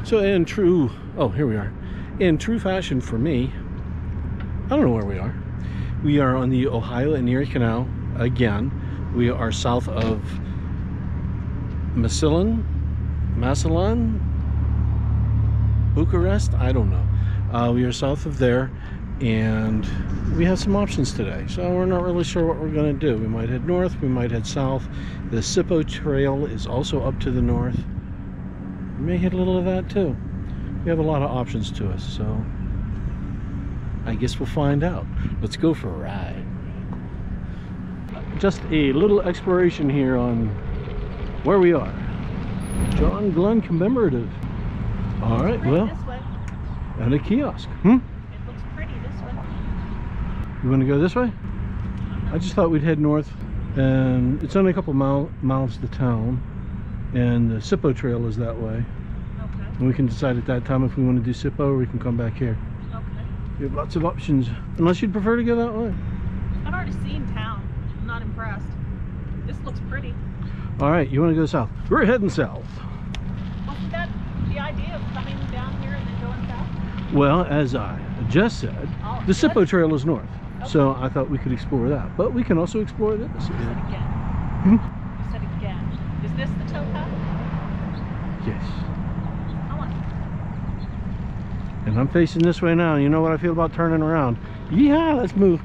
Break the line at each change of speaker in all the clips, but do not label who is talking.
So in true, oh, here we are. In true fashion for me, I don't know where we are. We are on the Ohio and Erie Canal again. We are south of Massillon, Bucharest, I don't know. We are south of there, and we have some options today. So we're not really sure what we're gonna do. We might head north, we might head south. The Sippo Trail is also up to the north. We may hit a little of that too. We have a lot of options to us, so I guess we'll find out. Let's go for a ride. Just a little exploration here on where we are. John Glenn commemorative. All right, well,
this way.
And a kiosk.
It looks pretty this way.
You want to go this way? I just thought we'd head north, and it's only a couple miles to town, and the Sippo Trail is that way.
Okay.
And we can decide at that time if we want to do Sippo or we can come back here.
Okay.
We have lots of options, unless you'd prefer to go that way.
I've already seen town. I'm not impressed. This looks pretty.
All right, you want to go south? We're heading south.
Wasn't that the idea of coming down here and then going south?
Well, as I just said, the Sippo Trail is north.
Okay.
So I thought we could explore that, but we can also explore this.
You said again.
Hmm?
You said again. Is this the towpath?
Yes.
I want it.
And I'm facing this way now. You know what I feel about turning around. Yeah, let's move.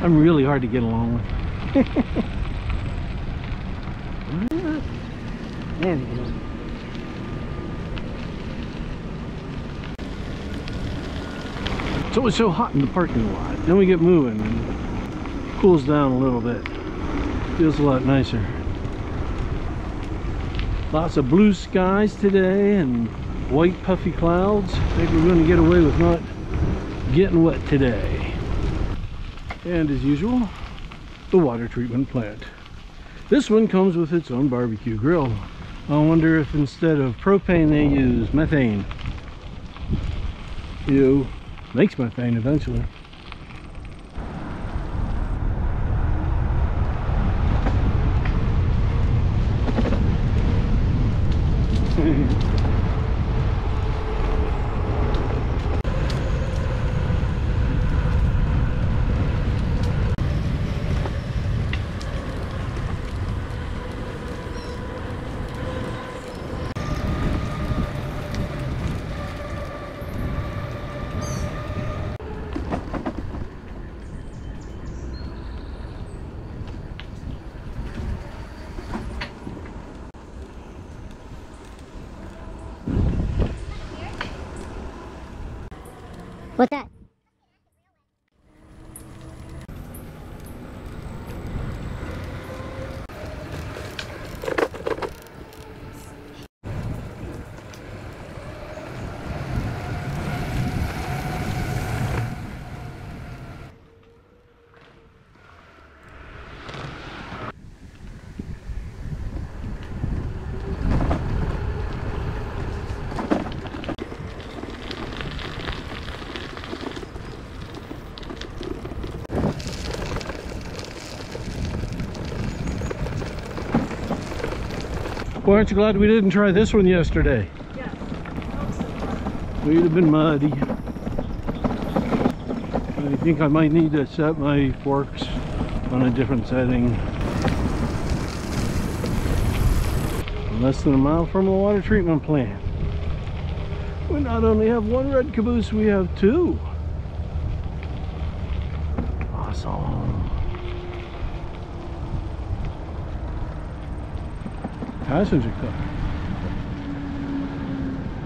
I'm really hard to get along with. There we go. It's always so hot in the parking lot. Then we get moving and it cools down a little bit. Feels a lot nicer. Lots of blue skies today and white puffy clouds. I think we're going to get away with not getting wet today. And as usual, the water treatment plant. This one comes with its own barbecue grill. I wonder if instead of propane they use methane. Ew. Makes methane eventually.
What's that?
Boy, aren't you glad we didn't try this one yesterday?
Yes.
We'd have been muddy. I think I might need to set my forks on a different setting. Less than a mile from the water treatment plant. We not only have one red caboose, we have two. Awesome. Passenger car.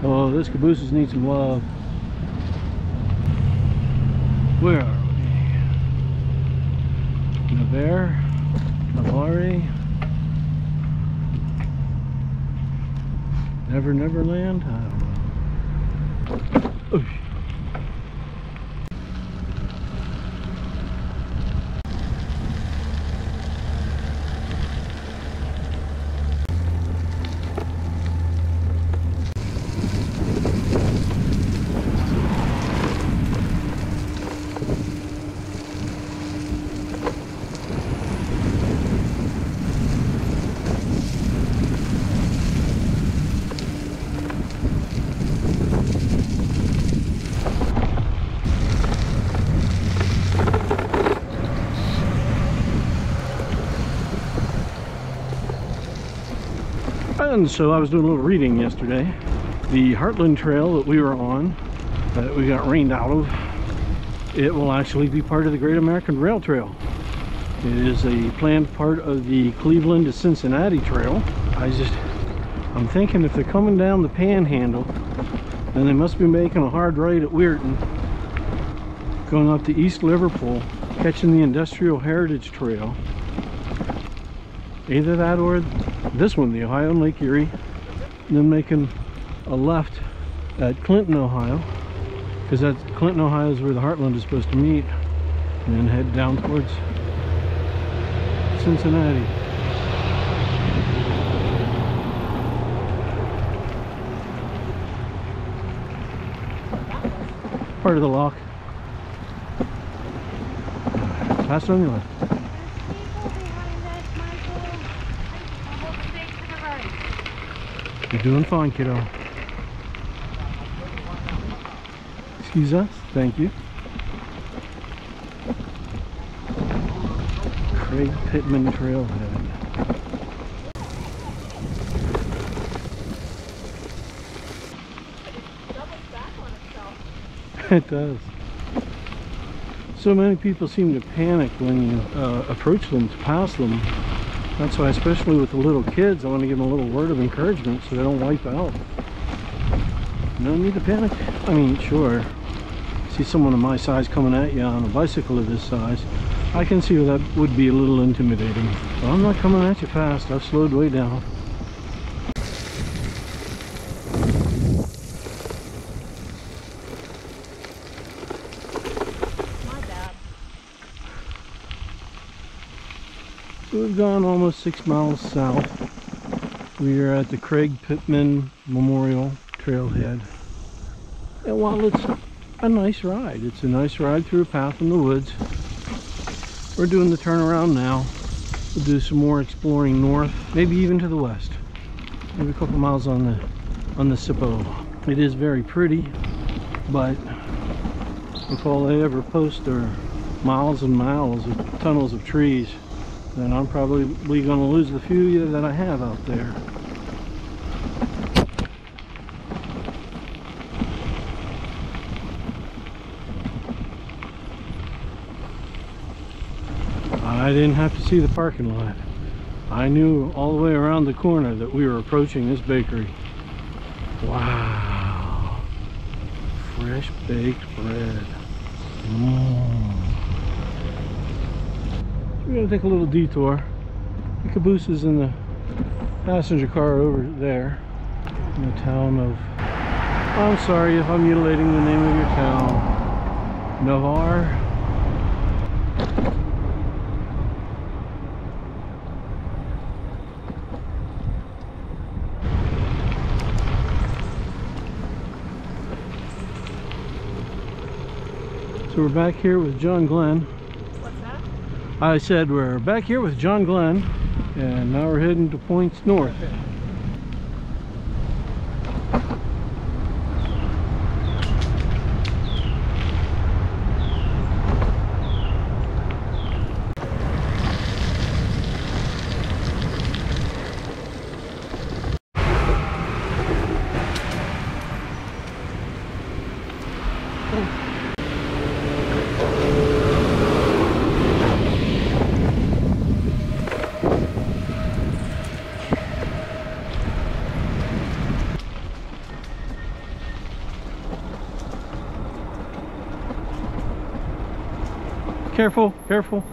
Oh, this cabooses need some love. Where are we? Navarre, Navarre, Neverland. I don't know. Oof. And so I was doing a little reading yesterday. The Heartland Trail that we were on, that we got rained out of, it will actually be part of the Great American Rail Trail. It is a planned part of the Cleveland to Cincinnati Trail. I'm thinking if they're coming down the Panhandle, then they must be making a hard right at Weirton, going up to East Liverpool, catching the Industrial Heritage Trail. Either that or this one, the Ohio and Lake Erie, and then making a left at Clinton, Ohio, because that's Clinton, Ohio is where the Heartland is supposed to meet, and then head down towards Cincinnati. Part of the lock. Pass it on your left. You're doing fine, kiddo. Excuse us. Thank you. Craig Pittman Trailhead. It does. So many people seem to panic when you approach them to pass them. That's why, especially with the little kids, I want to give them a little word of encouragement so they don't wipe out. No need to panic. I mean, sure, see someone of my size coming at you on a bicycle of this size, I can see that would be a little intimidating. But I'm not coming at you fast. I've slowed way down. So we've gone almost 6 miles south. We are at the Craig Pittman Memorial Trailhead. And while it's a nice ride, it's a nice ride through a path in the woods. We're doing the turnaround now. We'll do some more exploring north, maybe even to the west. Maybe a couple miles on the Sippo. It is very pretty, but if all they ever post are miles and miles of tunnels of trees, then I'm probably going to lose the few that I have out there. I didn't have to see the parking lot. I knew all the way around the corner that we were approaching this bakery. Wow. Fresh baked bread. We're going to take a little detour. The caboose is in the passenger car over there in the town of... I'm sorry if I'm mutilating the name of your town. Navarre. So we're back here with John Glenn.
What's that?
I said we're back here with John Glenn, and now we're heading to points north. Careful, careful.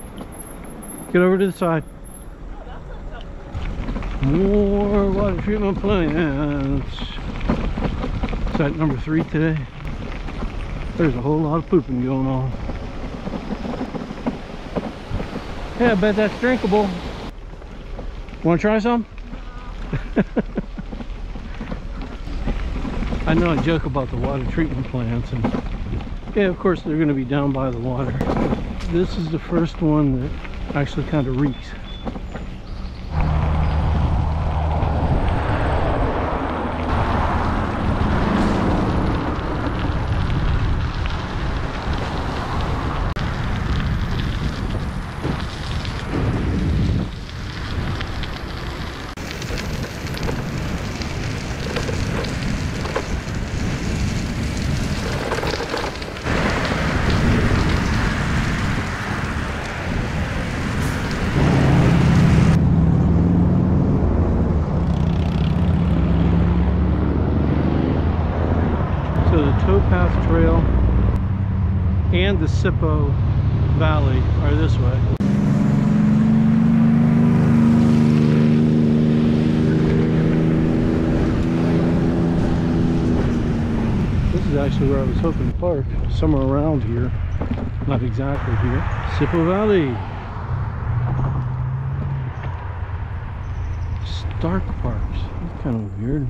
Get over to the side. More water treatment plants. Site number 3 today. There's a whole lot of pooping going on. Yeah, I bet that's drinkable. Want to try some? I know I joke about the water treatment plants, and yeah, of course they're going to be down by the water. This is the first one that actually kind of reeks. Towpath Trail and the Sippo Valley are this way. This is actually where I was hoping to park, somewhere around here, not exactly here. Sippo Valley. Stark Parks. That's kind of weird.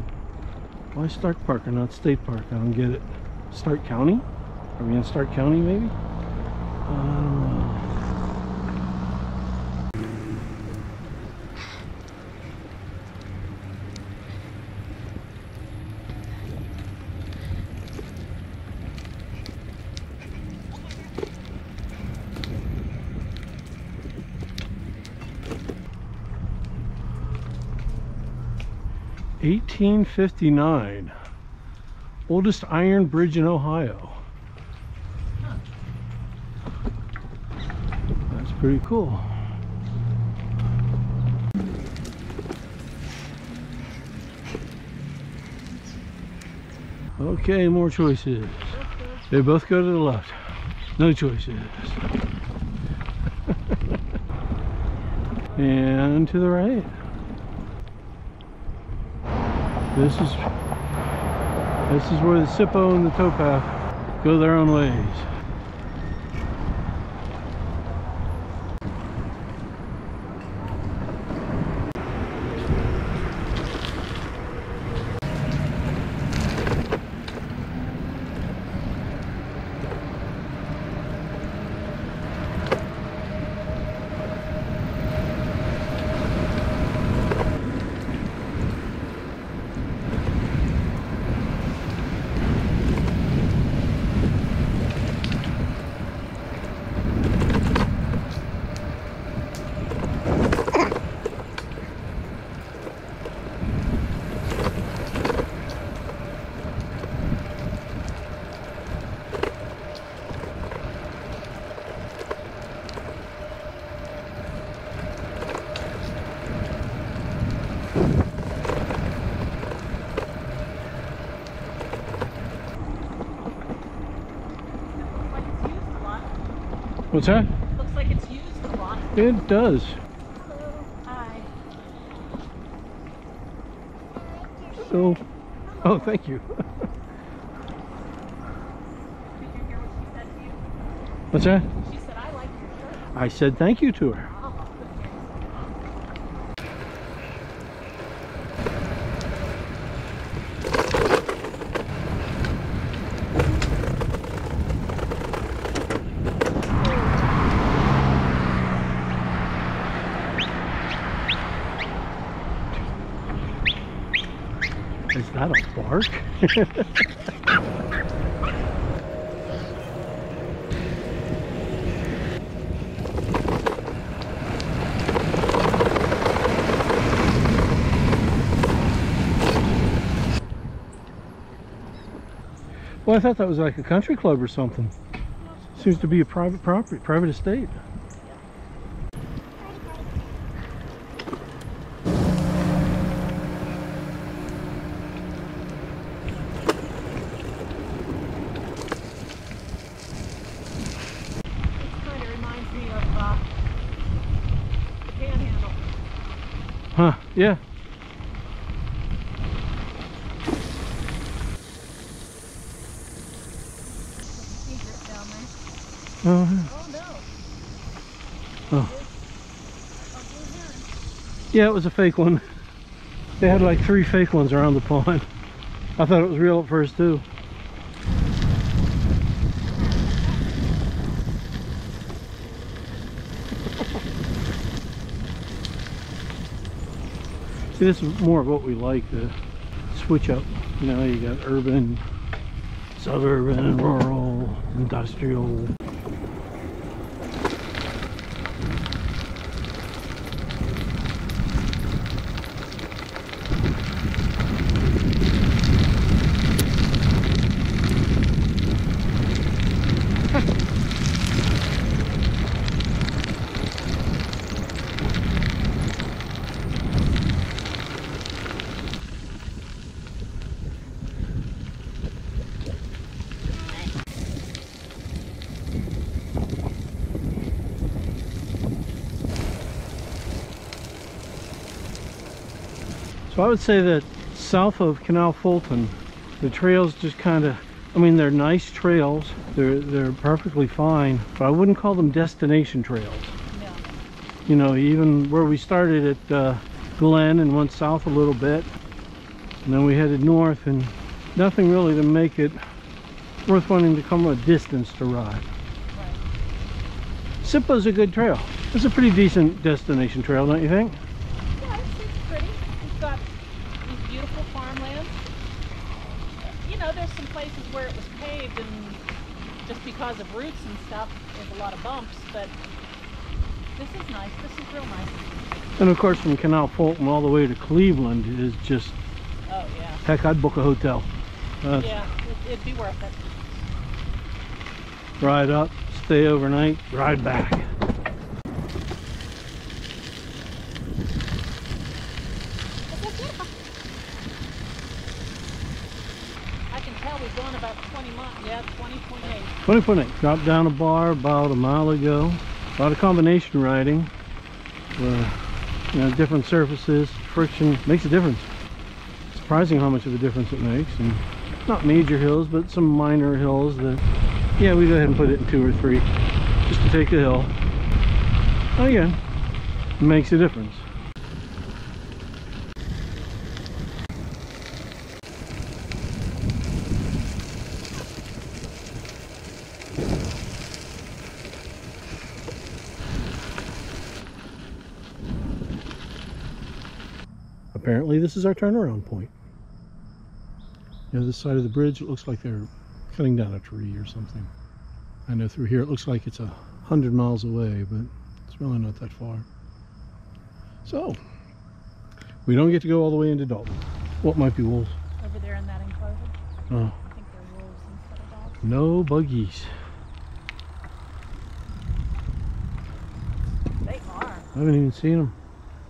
Why Stark Park or not State Park? I don't get it. Stark County? Are we in Stark County maybe? I don't know. $1859. Oldest iron bridge in Ohio. That's pretty cool. Okay, more choices. They both go to the left. No choices. And to the right. This is where the Sippo and the Towpath go their own ways. What's that?
Looks like it's used a lot.
It does.
Hello. Hi.
So, oh, thank you.
Did you hear what she said to you?
What's that?
She said, I like your shirt.
I said thank you to her.
Oh,
Is that a bark? Well, I thought that was like a country club or something. Seems to be a private property, private estate.
kind of reminds me of the Panhandle.
Huh, yeah.
Secret down there.
Oh,
Oh no.
oh. Yeah, it was a fake one. They had like 3 fake ones around the pond. I thought it was real at first too. See, this is more of what we like, to switch up. You know, you got urban, suburban, rural, industrial. So I would say that south of Canal Fulton, the trails just kind of, I mean, they're nice trails. They're perfectly fine, but I wouldn't call them destination trails.
No.
You know, even where we started at Glen and went south a little bit, and then we headed north, and nothing really to make it worth wanting to come a distance to ride.
Right.
Sippo's a good trail. It's a pretty decent destination trail, don't you think?
Yeah, it's pretty. We've got these beautiful farmlands. You know, there's some places where it was paved, and just because of roots and stuff, there's a lot of bumps, but this is nice. This is real nice.
And of course, from Canal Fulton all the way to Cleveland is just,
Oh, yeah.
heck, I'd book a hotel.
Yeah, it'd be worth it.
Ride up, stay overnight, ride back.
I can tell we've gone about 20 miles. Yeah, 20.8.
20.8. Dropped down a bar about a mile ago. A lot of combination riding. You know, different surfaces, friction makes a difference. Surprising how much of a difference it makes. And not major hills, but some minor hills that, yeah, we go ahead and put it in 2 or 3 just to take the hill. And again, it makes a difference. Apparently this is our turnaround point. You know, this side of the bridge, it looks like they're cutting down a tree or something. I know through here it looks like it's 100 miles away, but it's really not that far. So, we don't get to go all the way into Dalton. What might be wolves?
Over there in that enclosure.
Oh,
I think they're wolves instead of dogs.
no buggies.
They are.
I haven't even seen them.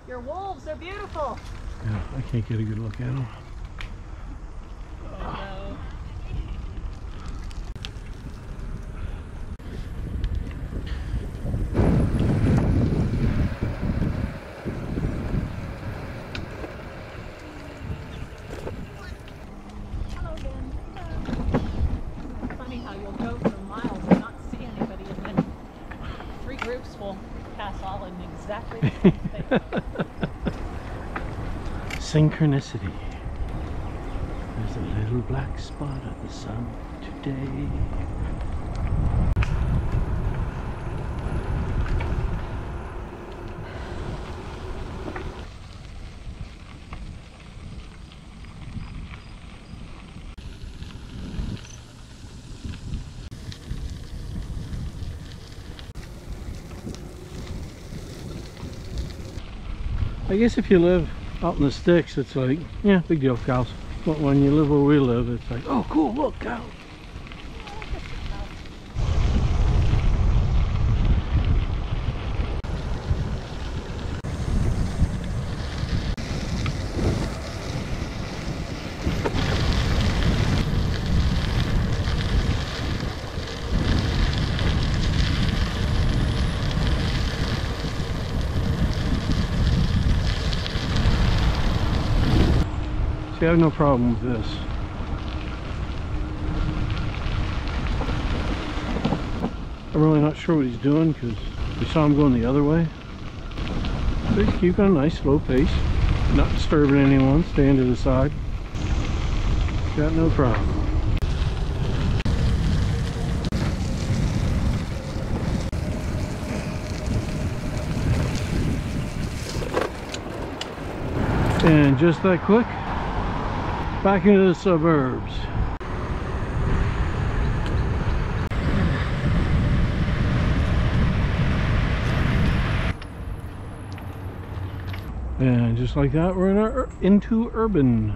Your wolves are beautiful.
Yeah, I can't get a good look at them.
Hello. Hello, Ben. It's funny how you'll go for miles and not see anybody, and then 3 groups will pass all in exactly the same space.
Synchronicity. There's a little black spot of the sun today. I guess if you live out in the sticks, it's like, yeah, big deal, cows. But when you live where we live, it's like, oh, cool, look, cows. See, I have no problem with this. I'm really not sure what he's doing because we saw him going the other way. So he's keeping a nice slow pace, not disturbing anyone, staying to the side. Got no problem. And just that quick, back into the suburbs. And just like that, we're into urban.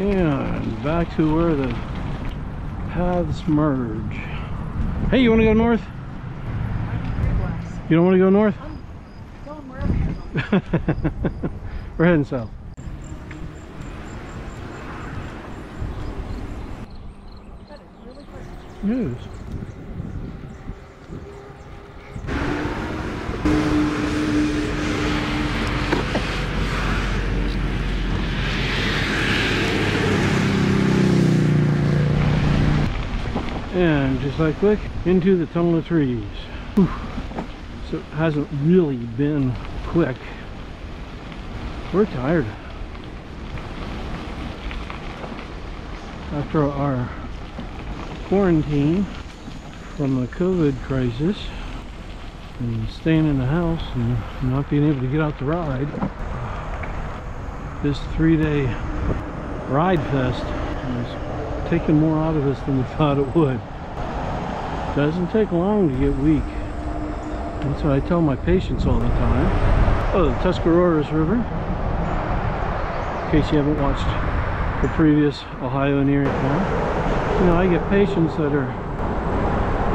And back to where the paths merge. Hey, you want to go north? You don't want to go north?
I'm going wherever you're going.
We're heading south.
That is really pretty.
Yes. And just like quick, into the tunnel of trees. Whew. So it hasn't really been quick. We're tired. After our quarantine from the COVID crisis and staying in the house and not being able to get out to ride, this 3-day ride fest has taken more out of us than we thought it would. Doesn't take long to get weak. That's what I tell my patients all the time. Oh, the Tuscaroras River. In case you haven't watched the previous Ohio and Erie Canal. You know, I get patients that are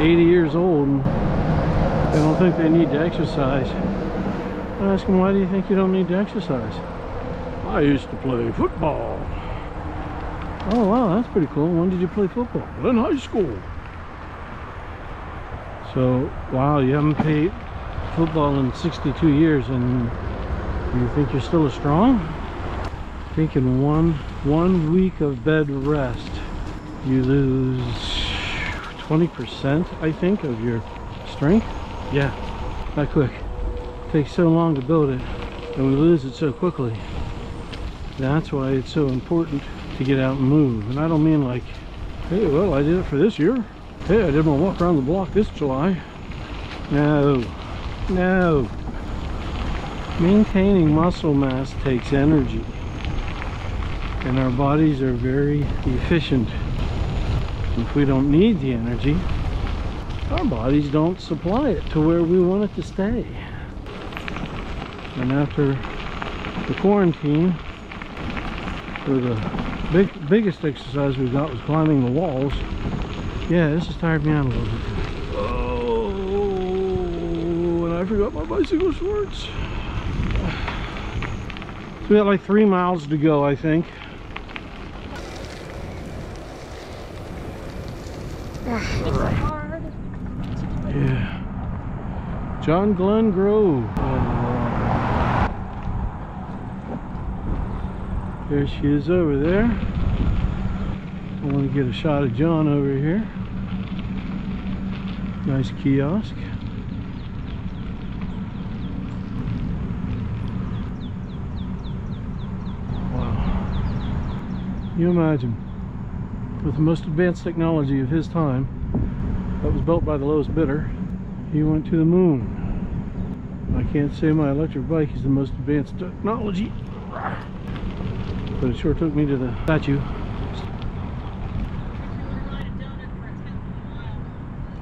80 years old and they don't think they need to exercise. I ask them, why do you think you don't need to exercise? I used to play football. Oh wow, that's pretty cool. When did you play football? In high school. So, wow, you haven't played football in 62 years and you think you're still as strong? I think in one week of bed rest, you lose 20%, I think, of your strength. Yeah, that quick. It takes so long to build it and we lose it so quickly. That's why it's so important to get out and move. And I don't mean like, hey, well, I did it for this year. Hey, I did my walk around the block this July. No, no. Maintaining muscle mass takes energy. And our bodies are very efficient. If we don't need the energy, our bodies don't supply it to where we want it to stay. And after the quarantine, where the biggest exercise we got was climbing the walls. Yeah, this has tired me out a little bit. Oh, and I forgot my bicycle shorts. So we got like 3 miles to go, I think.
It's hard.
Yeah. John Glen Grove. There she is over there. I want to get a shot of John over here. Nice kiosk. Wow. You imagine, with the most advanced technology of his time, that was built by the lowest bidder, he went to the moon. I can't say my electric bike is the most advanced technology, but it sure took me to the statue.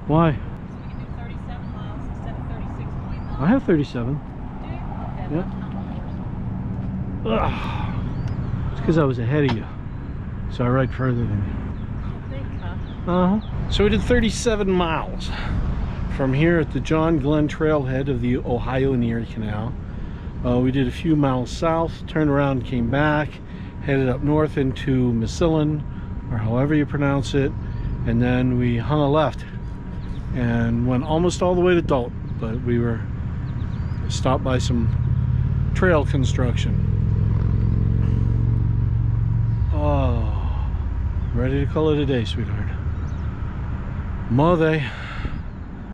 Why?
So we can do 37 miles instead of 36.9.
I have 37.
Do you? Okay,
Yeah.
that's not
Ugh. It's because I was ahead of you, so I ride further than you.
I think, huh?
So we did 37 miles from here at the John Glen trailhead of the Ohio and Erie Canal. We did a few miles south, turned around, came back, headed up north into Massillon, or however you pronounce it, and then we hung a left and went almost all the way to Dalton, but we were stopped by some trail construction. Oh, ready to call it a day, sweetheart. Mother.